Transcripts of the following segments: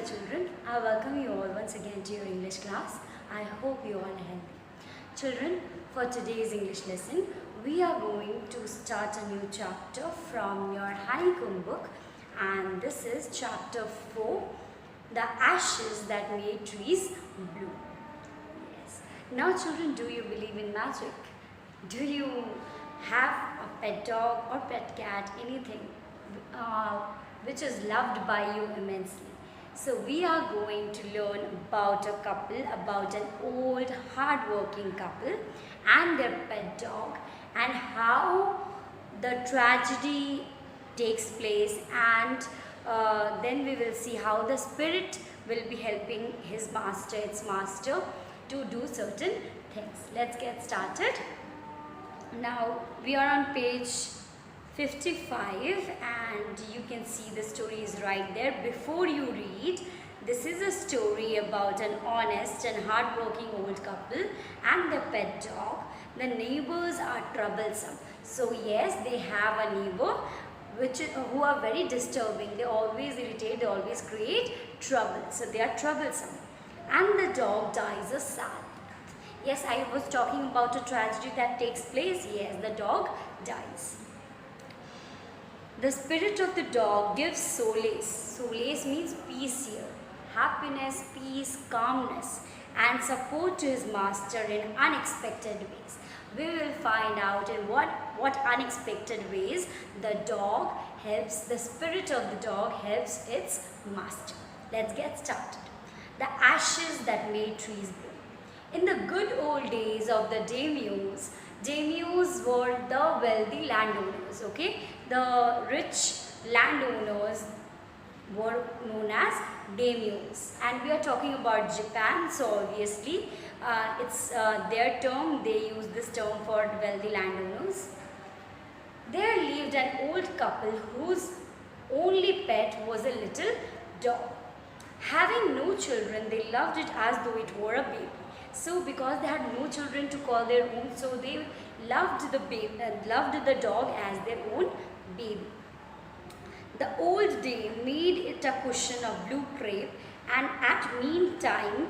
dear children, I welcome you all once again to your English class. I hope you all are healthy. Children, for today's English lesson, we are going to start a new chapter from your Honeycomb book, and this is chapter 4, The Ashes That Made Trees Bloom. Yes. Now children, do you believe in magic? Do you have a pet dog or pet cat, anything which is loved by you immensely? So we are going to learn about a couple, about an old hard-working couple and their pet dog, and how the tragedy takes place, and then we will see how the spirit will be helping its master to do certain things. Let's get started. Now we are on page 55 and you can see the story is right there. Before you read, this is a story about an honest and hard-working old couple and their pet dog. The neighbors are troublesome. So yes, they have a neighbor who are very disturbing. They always irritate, they always create trouble. So they are troublesome. And the dog dies a sad death. Yes, I was talking about a tragedy that takes place. Yes, the dog dies. The spirit of the dog gives solace. Solace means peace here. Happiness, peace, calmness, and support to his master in unexpected ways. We will find out in what unexpected ways the dog helps, the spirit of the dog helps its master. Let's get started. The ashes that made trees bloom. In the good old days of the daimyos were the wealthy landowners, okay? The rich landowners were known as daimyos, and we are talking about Japan, so obviously it's their term. They use this term for wealthy landowners. There lived an old couple whose only pet was a little dog. Having no children, they loved it as though it were a baby. So because they had no children to call their own, so they loved the baby, loved the dog as their own baby. The old dame made it a cushion of blue crepe, and at meantime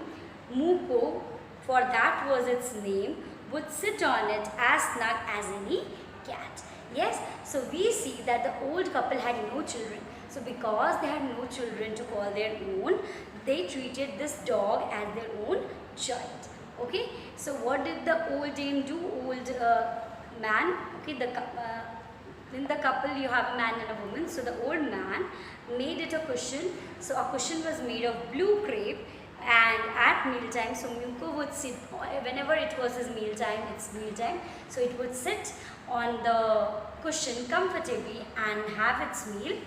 Muko, for that was its name, would sit on it as snug as any cat. Yes, so we see that the old couple had no children. So because they had no children to call their own, they treated this dog as their own child. Okay, so what did the old dame do? Old man, okay, in the couple you have a man and a woman. So the old man made it a cushion. So a cushion was made of blue crepe, and at mealtime, so Muko would sit, whenever it was his mealtime, so it would sit on the cushion comfortably and have its meal.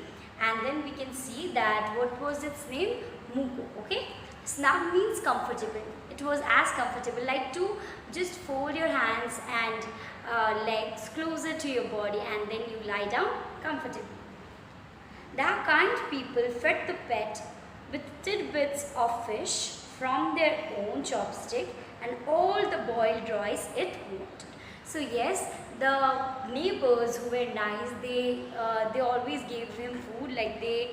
And then we can see that what was its name? Muko, okay. Snug means comfortable. It was as comfortable, like to just fold your hands and legs closer to your body, and then you lie down comfortably. The kind people fed the pet with tidbits of fish from their own chopstick and all the boiled rice it wanted. So yes, the neighbors who were nice, they always gave him food, like they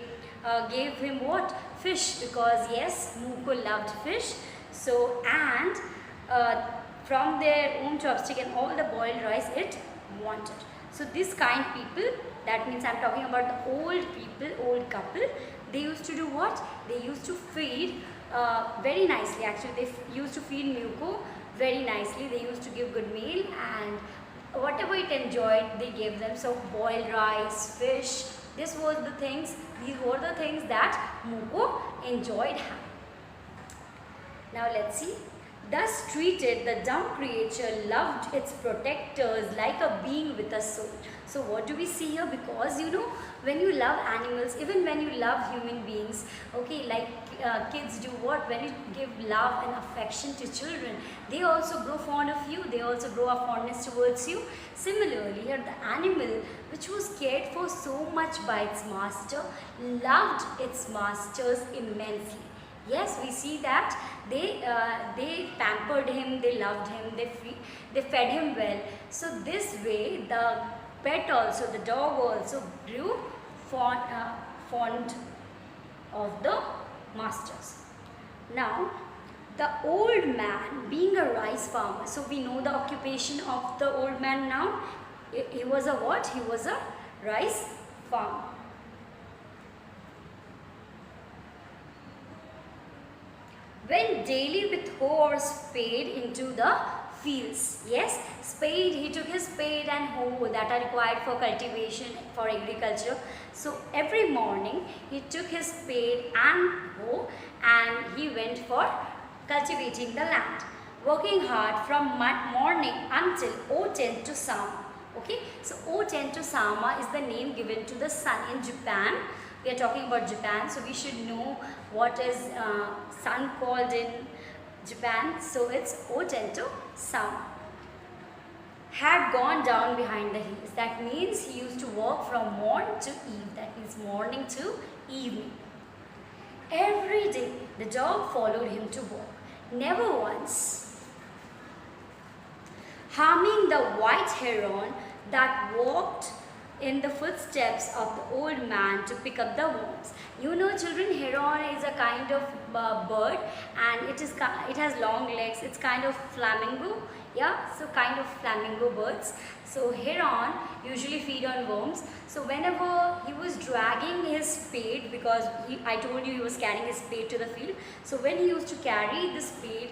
gave him what? Fish, because yes, Muko loved fish. So, and from their own chopstick and all the boiled rice it wanted. So this kind people, that means I am talking about the old people, old couple, they used to do what? They used to feed very nicely. Actually, they used to feed Muko very nicely. They used to give good meal, and whatever it enjoyed, they gave them. So boiled rice, fish, these were the things that Muko enjoyed having. Now let's see. Thus treated, the dumb creature loved its protectors like a being with a soul. So what do we see here? Because you know, when you love animals, even when you love human beings, okay, like kids do what? When you give love and affection to children, they also grow fond of you, they also grow a fondness towards you. Similarly, here the animal, which was cared for so much by its master, loved its masters immensely. Yes, we see that they pampered him, they loved him, they fed him well. So this way the pet also, the dog also grew fond of the masters. Now, the old man being a rice farmer, so we know the occupation of the old man now. He was a what? He was a rice farmer. Went daily with hoe or spade into the fields. Yes, spade, he took his spade and hoe that are required for cultivation, for agriculture. So every morning he took his spade and hoe and he went for cultivating the land, working hard from morning until O10 to Sama. Okay, so O10 to Sama is the name given to the sun in Japan. We are talking about Japan, so we should know what is sun called in Japan. So it's O10 to Sama. Had gone down behind the hills. That means he used to work from morn to eve. That means morning to evening. Every day the dog followed him to work. Never once harming the white heron that walked in the footsteps of the old man to pick up the worms. You know, children, heron is a kind of bird and it has long legs. It's kind of flamingo. Yeah, so kind of flamingo birds. So heron usually feed on worms. So whenever he was dragging his spade, because I told you he was carrying his spade to the field. So when he used to carry the spade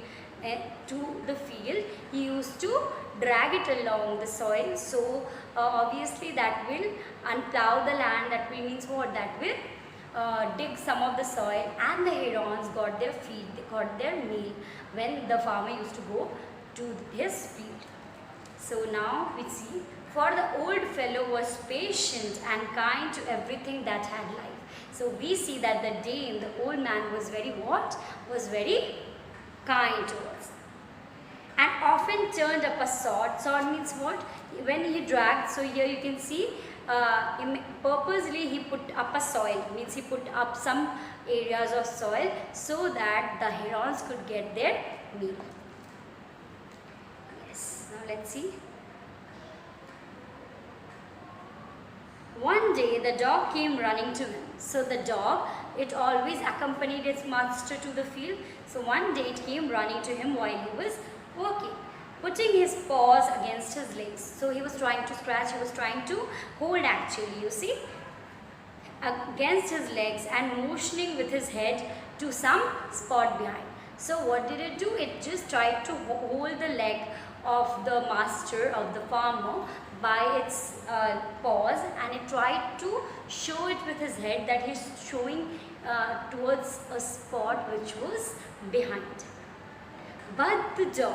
to the field, he used to drag it along the soil. So obviously that will unplow the land. That will means what? That will dig some of the soil, and the herons got their feed, they got their meal when the farmer used to go to his field. So now we see, for the old fellow was patient and kind to everything that had life. So we see that the Dane, the old man, was very what? Was very kind towards. And often turned up a sword. Sword means what? When he dragged, so here you can see, purposely he put up a soil, means he put up some areas of soil so that the herons could get their meal. Yes, now let's see. One day the dog came running to him. So the dog, it always accompanied its master to the field. So one day it came running to him while he was working, putting his paws against his legs. So he was trying to scratch, he was trying to hold actually, you see, against his legs and motioning with his head to some spot behind. So what did it do? It just tried to hold the leg of the master, of the farmer, by its paws, and it tried to show it with his head that he's showing towards a spot which was behind. But the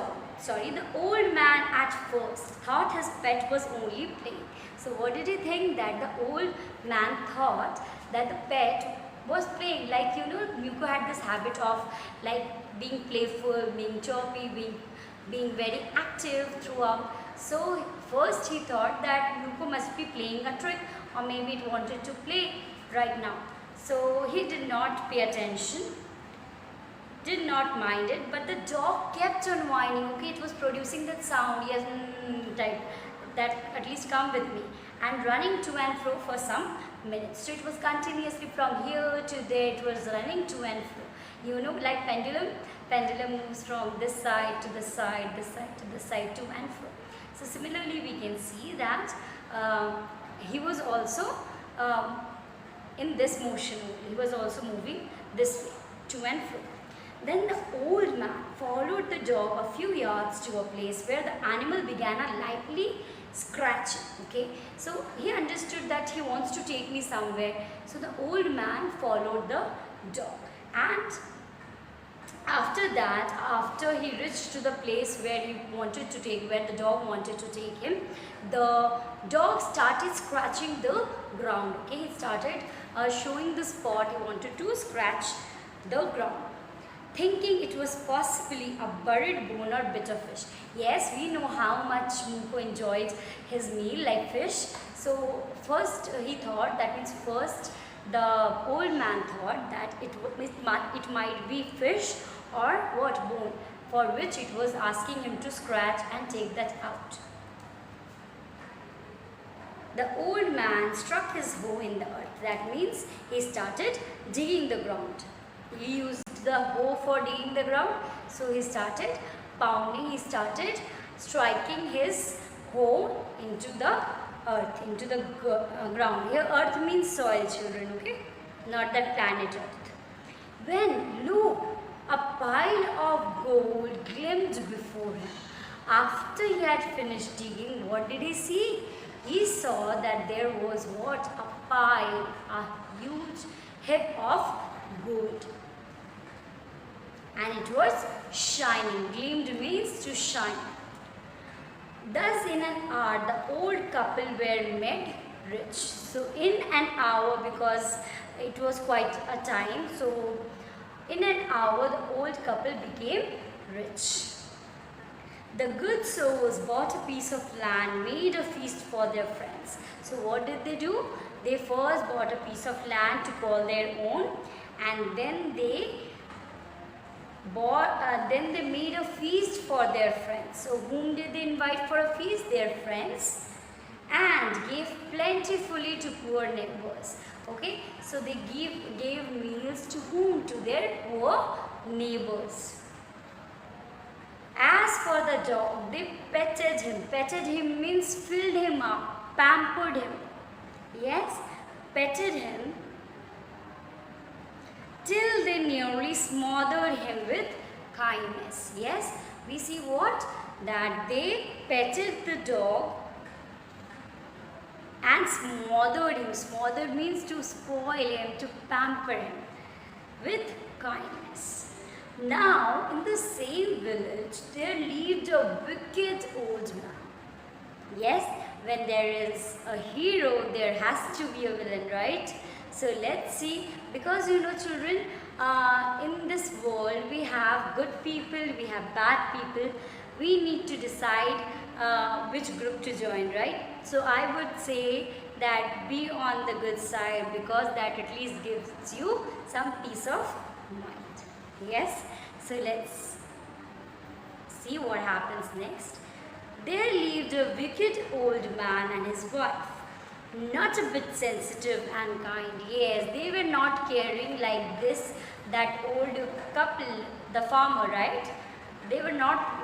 old man at first thought his pet was only playing. So what did he think? That the old man thought that the pet was playing. Like, you know, Muko had this habit of like being playful, being chirpy, being very active throughout. So first he thought that Muko must be playing a trick, or maybe it wanted to play right now. So he did not pay attention, did not mind it, but the dog kept on whining. Okay, it was producing that sound, yes, type, that at least come with me, and running to and fro for some minutes. So it was continuously from here to there, it was running to and fro. You know, like pendulum moves from this side to this side, this side to this side, to and fro. So similarly we can see that he was also in this motion, he was also moving this way, to and fro. Then the old man followed the dog a few yards to a place where the animal began a lively scratching. Okay, so he understood that he wants to take me somewhere. So the old man followed the dog, and after that, after he reached to the place where the dog wanted to take him, the dog started scratching the ground. Okay, he started showing the spot he wanted to scratch the ground, thinking it was possibly a buried bone or bit of fish. Yes, we know how much Muko enjoyed his meal, like fish. So first he thought, that means first the old man thought that it might be fish or what, bone, for which it was asking him to scratch and take that out. The old man struck his hoe in the earth. That means he started digging the ground. He the hoe for digging the ground. So he started pounding, he started striking his hoe into the earth, into the ground. Here earth means soil, children, okay? Not that planet earth. When look, a pile of gold gleamed before him. After he had finished digging, what did he see? He saw that there was what? A pile, a huge heap of gold. And it was shining. Gleamed means to shine. Thus in an hour the old couple were made rich. So in an hour, because it was quite a time, so in an hour the old couple became rich. The good souls bought a piece of land, made a feast for their friends. So what did they do? They first bought a piece of land to call their own, and then they made a feast for their friends. So whom did they invite for a feast? Their friends, and gave plentifully to poor neighbors. Okay, so they gave meals to whom? To their poor neighbors. As for the dog, they petted him. Petted him means filled him up, pampered him. Yes, petted him till they nearly smothered him with kindness. Yes, we see what? That they petted the dog and smothered him. Smothered means to spoil him, to pamper him with kindness. Now, in the same village, there lived a wicked old man. Yes, when there is a hero, there has to be a villain, right? So let's see, because you know, children, in this world we have good people, we have bad people. We need to decide which group to join, right? So I would say that be on the good side, because that at least gives you some peace of mind. Yes, so let's see what happens next. There lived a wicked old man and his wife, not a bit sensitive and kind. Yes, they were not caring like this, that old couple, the farmer, right? They were not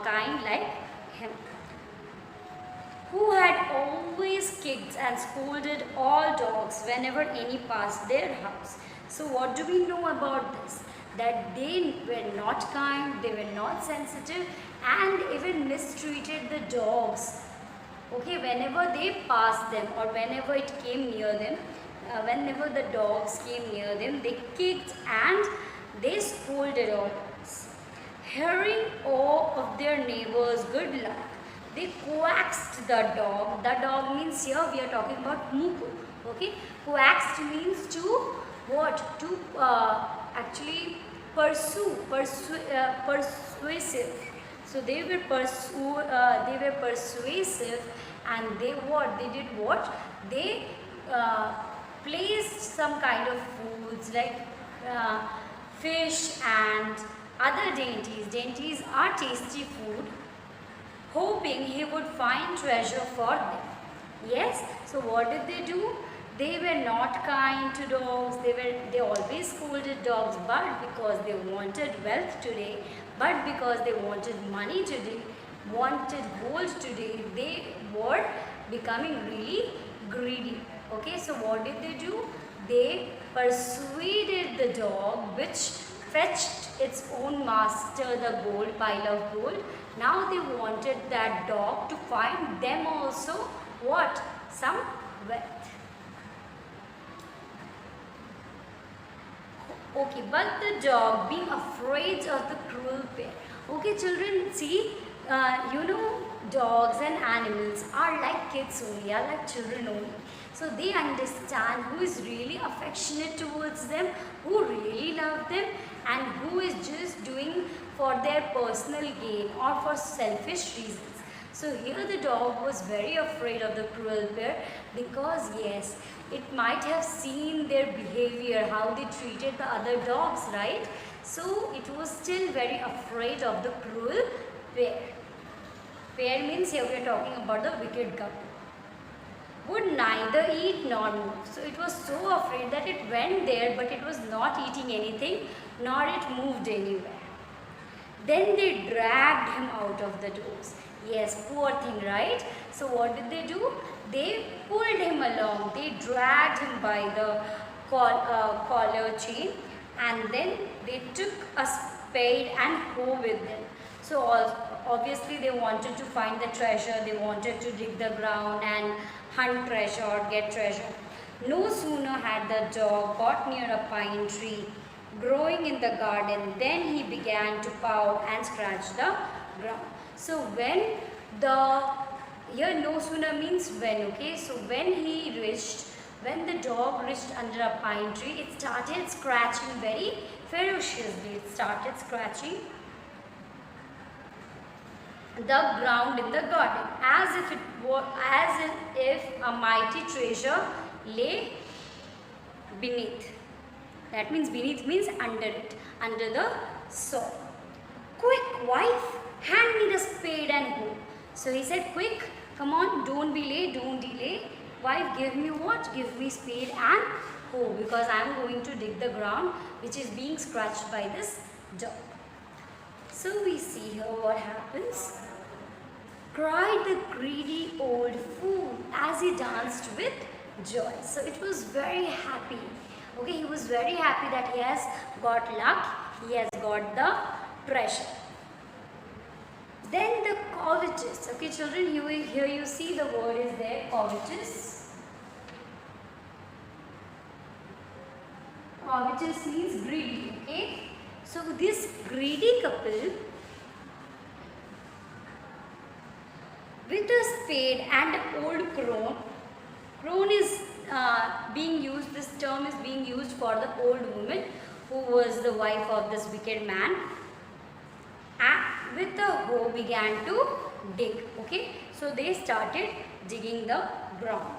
kind like him, who had always kicked and scolded all dogs whenever any passed their house. So what do we know about this? That they were not kind, they were not sensitive, and even mistreated the dogs. Okay, whenever they passed them, or whenever it came near them, whenever the dogs came near them, they kicked and they scolded all dogs. Hearing all of their neighbors' good luck, they coaxed the dog. The dog means, here we are talking about Muku. Okay, coaxed means to what? To actually pursue, persuasive. So they were persuasive, and they did what? They placed some kind of foods like fish and other dainties. Dainties are tasty food, hoping he would find treasure for them. Yes, so what did they do? They were not kind to dogs. They always scolded dogs, but because they wanted wealth today, but because they wanted money today, wanted gold today, they were becoming really greedy. Okay, so what did they do? They persuaded the dog, which fetched its own master the gold, pile of gold. Now they wanted that dog to find them also what? Some wealth. Okay, but the dog, being afraid of the cruel pair. Okay, children, see, dogs and animals are like kids only, are like children only. So they understand who is really affectionate towards them, who really love them, and who is just doing for their personal gain or for selfish reasons. So here the dog was very afraid of the cruel pair, because yes, it might have seen their behavior, how they treated the other dogs, right? So it was still very afraid of the cruel pair. Pair means here we are talking about the wicked couple. would neither eat nor move. So it was so afraid that it went there, but it was not eating anything, nor it moved anywhere. Then they dragged him out of the doors. Yes, poor thing, right? So what did they do? They pulled him along. They dragged him by the collar chain, and then they took a spade and hoe with them. So obviously they wanted to find the treasure. They wanted to dig the ground and hunt treasure or get treasure. No sooner had the dog got near a pine tree growing in the garden, then he began to paw and scratch the ground. So when here no sooner means when, okay? So when the dog reached under a pine tree, it started scratching very ferociously. It started scratching the ground in the garden as if a mighty treasure lay beneath. That means beneath means under it, under the soil. Quick, wife, hand me the spade and hoe. So he said, quick, come on, don't be late, don't delay. Wife, give me what? Give me spade and hoe, because I am going to dig the ground which is being scratched by this dog. So we see here what happens. Cried the greedy old fool as he danced with joy. So it was very happy. Okay, he was very happy that he has got luck, he has got the treasure. Then the covetous. Okay, children, here you see the word is there, covetous. Covetous means greedy. Okay, so this greedy couple with a spade and old crone. Crone is being used, this term is being used for the old woman who was the wife of this wicked man. And with the hoe began to dig. Okay, so they started digging the ground.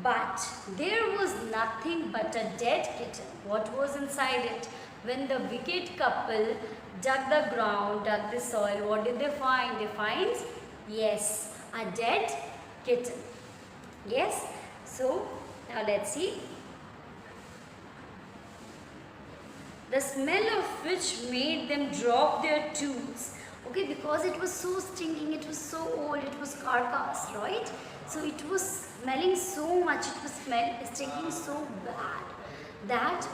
But there was nothing but a dead kitten. What was inside it? When the wicked couple dug the ground, dug the soil, what did they find? They find, yes, a dead kitten. Yes, so now let's see. The smell of which made them drop their tools. Okay, because it was so stinking, it was so old, it was carcass, right? So it was smelling so much, it was stinking so bad that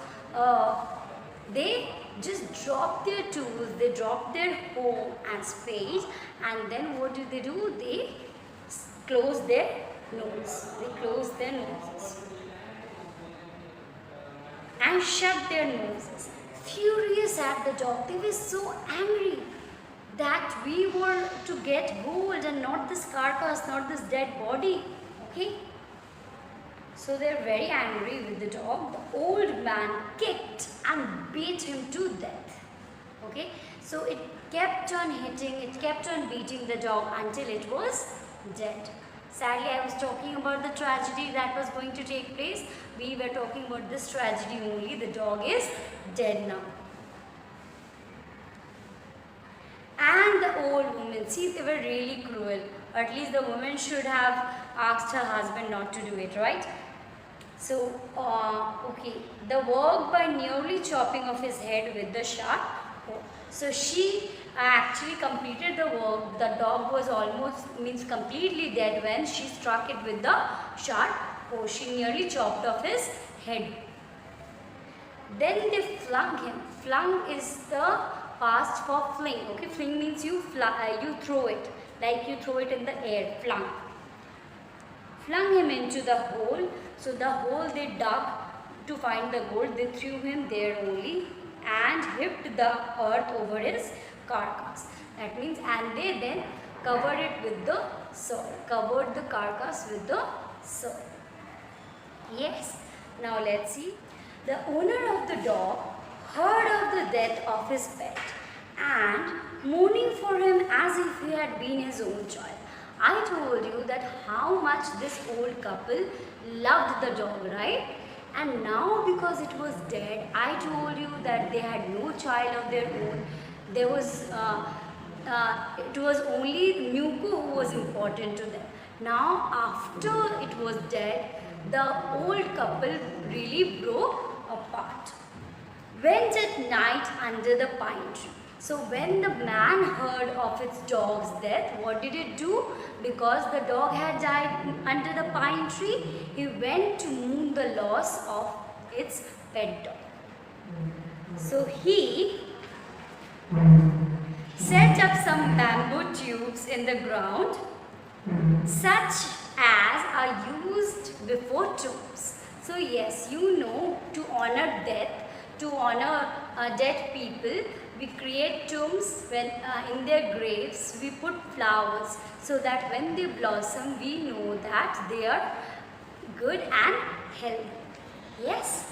they just dropped their tools, they dropped their hoe and spade, and then what did they do? They closed their nose. They closed their noses and shut their noses. Furious at the dog, they were so angry that we were to get gold and not this carcass, not this dead body. Okay, so they're very angry with the dog. The old man kicked and beat him to death. Okay, so it kept on hitting, it kept on beating the dog until it was dead. Sadly, I was talking about the tragedy that was going to take place. We were talking about this tragedy only. The dog is dead now. And the old woman, see, they were really cruel. Or at least the woman should have asked her husband not to do it, right? So, okay, the work by nearly chopping off his head with the sharp hoe. So she actually completed the work. The dog was almost completely dead when she struck it with the sharp hoe. She nearly chopped off his head. Then they flung him. Flung is the past for fling. Okay, fling means you throw it, like you throw it in the air. Flung. Flung him into the hole. So the hole they dug to find the gold, they threw him there only and heaped the earth over his carcass. That means, and they then covered it with the soil. Covered the carcass with the soil. Yes. Now let's see. The owner of the dog heard of the death of his pet and mourning for him as if he had been his own child. I told you that how much this old couple loved the dog, right? And now because it was dead, I told you that they had no child of their own. There was, it was only Nuku who was important to them. Now after it was dead, the old couple really broke apart. Went at night under the pine tree. So when the man heard of its dog's death, what did it do? Because the dog had died under the pine tree, he went to mourn the loss of its pet dog. So he set up some bamboo tubes in the ground, such as are used before tombs. So yes, you know, to honor death, to honor dead people, we create tombs when in their graves we put flowers, so that when they blossom we know that they are good and healthy. Yes.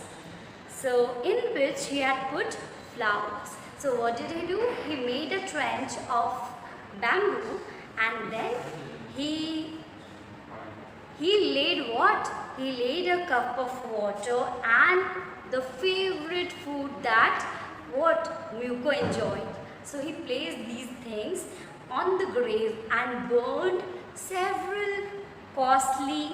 So in which he had put flowers. So what did he do? He made a trench of bamboo, and then he laid what? He laid a cup of water and the favorite food that what Muko enjoyed. So he placed these things on the grave and burned several costly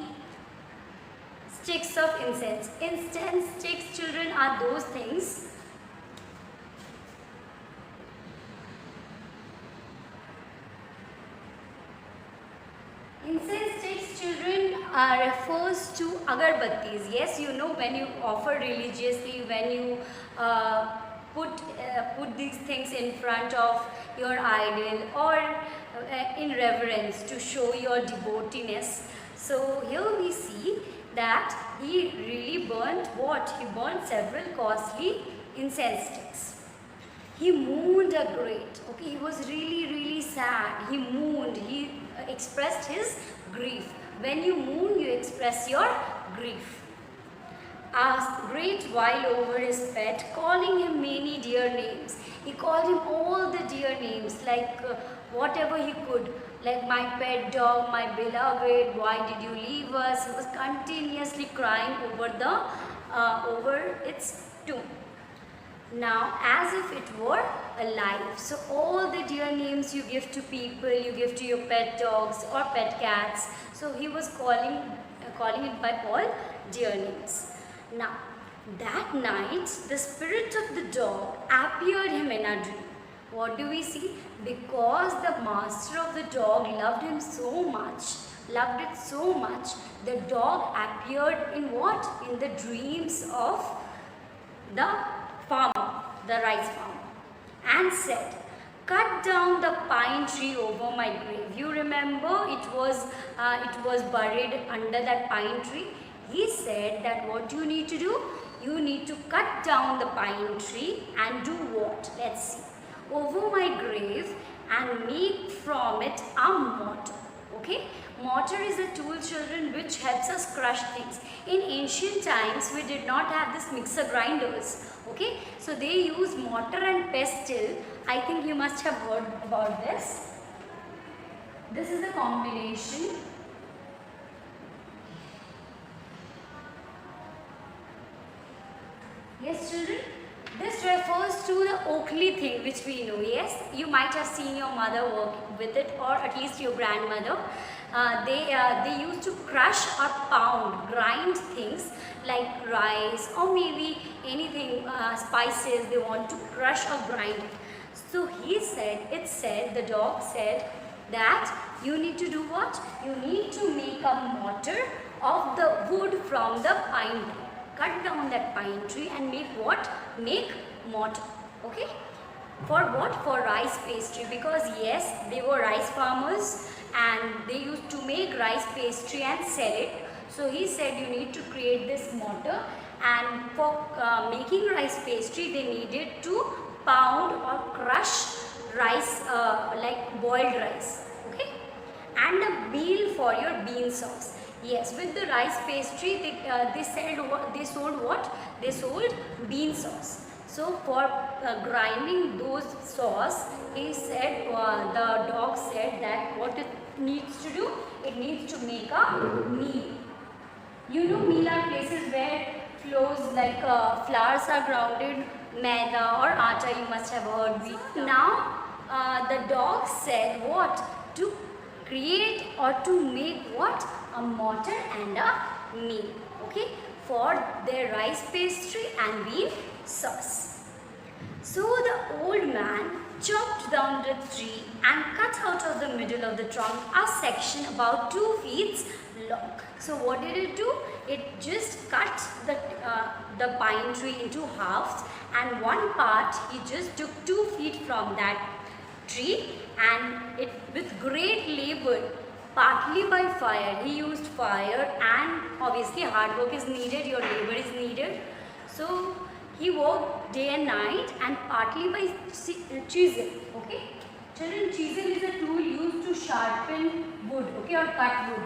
sticks of incense. Incense sticks, children, are those things incense sticks, children, refers to agarbattis. Yes, you know, when you offer religiously, when you put these things in front of your idol, or in reverence to show your devoteeness. So here we see that he really burnt what? He burnt several costly incense sticks. He mourned a great. Okay, he was really sad. He mourned. He expressed his grief. When you mourn, you express your grief. Asked great while over his pet, calling him many dear names. He called him all the dear names, like whatever he could, like my pet dog, my beloved, why did you leave us? He was continuously crying over its tomb. Now, as if it were alive. So all the dear names you give to people, you give to your pet dogs or pet cats. So he was calling it by all dear names. Now, that night, the spirit of the dog appeared him in a dream. What do we see? Because the master of the dog loved him so much, loved it so much, the dog appeared in what? In the dreams of the farmer, the rice farmer, and said, cut down the pine tree over my grave. You remember it was buried under that pine tree. He said that what you need to do? You need to cut down the pine tree and do what? Let's see. Over my grave and make from it a mortar. Okay? Mortar is a tool, children, which helps us crush things. In ancient times, we did not have this mixer grinders. Okay? So they use mortar and pestle. I think you must have heard about this. This is a combination. Yes, children? This refers to the oakley thing which we know. Yes, you might have seen your mother work with it, or at least your grandmother. They used to crush or pound, grind things like rice or maybe anything, spices they want to crush or grind it. So the dog said that you need to do what? You need to make a mortar of the wood from the pine tree. Cut down that pine tree and make what? Make mortar. Okay? For what? For rice pastry, because yes, they were rice farmers and they used to make rice pastry and sell it. So he said you need to create this mortar, and for making rice pastry they needed to pound or crush rice like boiled rice. Okay? And a meal for your bean sauce. Yes, with the rice pastry they sold what? They sold bean sauce. So for grinding those sauce, he said, the dog said that what it needs to do? It needs to make a meal. You know, meal are places where flours like flours are grounded, maida or atta, you must have heard. Now the dog said what? To create or to make what? A mortar and a meal, okay, for their rice pastry and bean sauce. So the old man chopped down the tree and cut out of the middle of the trunk a section about 2 feet long. So what did it do? It just cut the pine tree into halves, and one part he just took 2 feet from that tree, and it with great labor, partly by fire. He used fire, and obviously hard work is needed, your labor is needed. So he worked day and night, and partly by chisel. Okay, children, chisel is a tool used to sharpen wood, okay, or cut wood.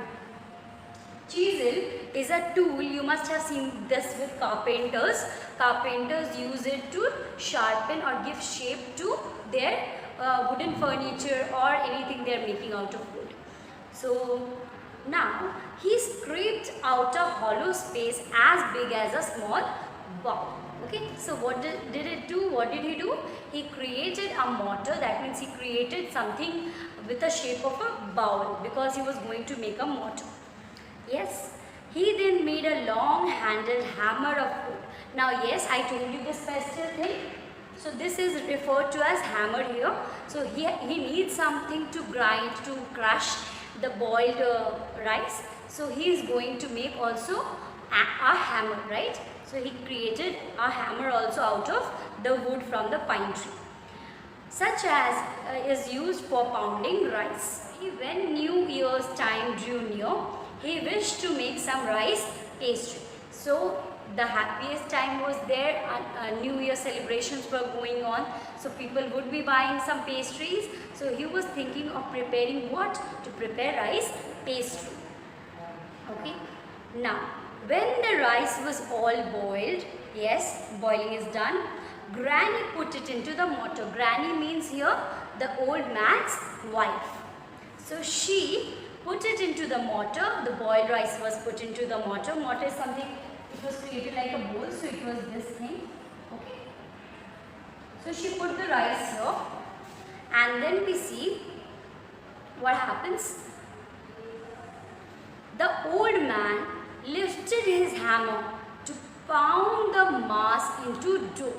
Chisel is a tool, you must have seen this with carpenters. Carpenters use it to sharpen or give shape to their wooden furniture or anything they are making out of wood. So now he scraped out a hollow space as big as a small bowl. Okay, so what did it do? What did he do? He created a mortar, that means he created something with the shape of a bowl because he was going to make a mortar. Yes, he then made a long handled hammer of wood. Now yes, I told you this special thing. So this is referred to as hammer here. So he needs something to grind, to crush the boiled rice. So he is going to make also a hammer, right? So he created a hammer also out of the wood from the pine tree, such as is used for pounding rice. When New Year's time drew near, he wished to make some rice pastry. So the happiest time was there, New Year celebrations were going on, so people would be buying some pastries. So he was thinking of preparing what? To prepare rice pastry. Okay. Now, when the rice was all boiled, yes, boiling is done, Granny put it into the mortar. Granny means here the old man's wife. So she put it into the mortar. The boiled rice was put into the mortar. Mortar is something, it was created like a bowl, so it was this thing. Okay. So she put the rice here, and then we see what happens. The old man lifted his hammer to pound the mass into dough.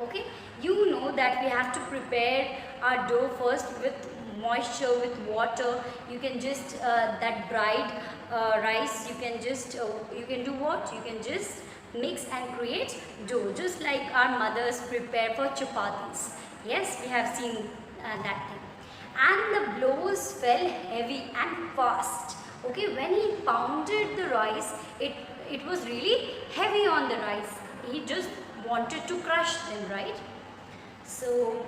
Okay, you know that we have to prepare our dough first with moisture, with water. You can just that dried rice, you can just you can do what? You can just mix and create dough, just like our mothers prepare for chapatis. Yes, we have seen that thing. And the blows fell heavy and fast. Okay, when he pounded the rice, it was really heavy on the rice. He just wanted to crush them, right? So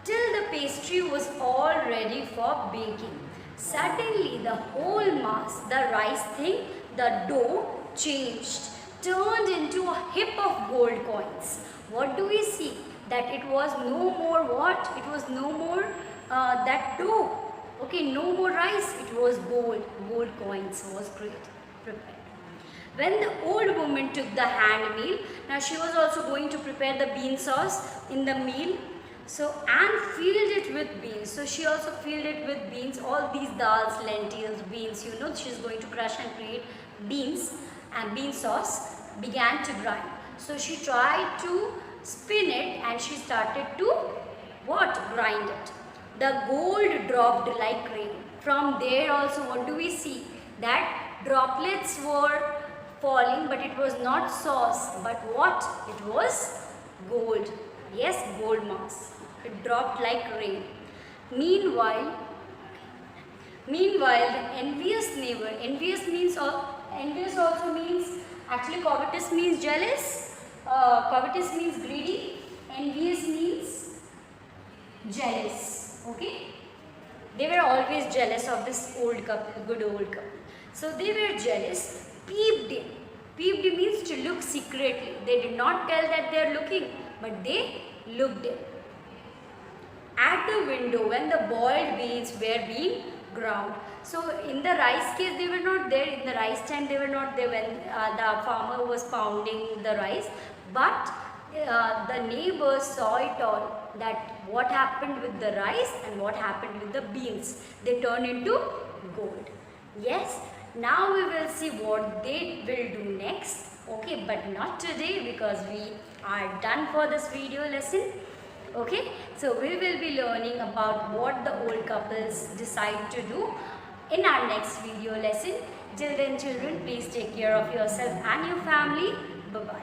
till the pastry was all ready for baking, suddenly the whole mass, the rice thing, the dough changed, turned into a heap of gold coins. What do we see? That it was no more what? It was no more that dough. Okay, no more rice, it was gold. Gold coins was prepared. When the old woman took the hand meal, now she was also going to prepare the bean sauce in the meal. So, and filled it with beans. So she also filled it with beans, all these dals, lentils, beans, you know, she's going to crush and create beans, and bean sauce began to grind. So she tried to spin it, and she started to what? Grind it. The gold dropped like rain. From there also what do we see? That droplets were falling, but it was not sauce, but what? It was gold. Yes, gold mass. It dropped like rain. Meanwhile, the envious neighbor, envious also means, actually covetous means jealous, covetous means greedy, envious means jealous. Okay, they were always jealous of this old couple, good old couple. So they were jealous, peeped in. Peeped in means to look secretly. They did not tell that they are looking, but they looked in. At the window when the boiled beans were being ground. So in the rice case they were not there, in the rice time they were not there when the farmer was pounding the rice. But the neighbors saw it all, that what happened with the rice and what happened with the beans. They turned into gold. Yes, now we will see what they will do next. Okay, but not today because we are done for this video lesson. Okay, so we will be learning about what the old couples decide to do in our next video lesson. Till then, children, please take care of yourself and your family. Bye-bye.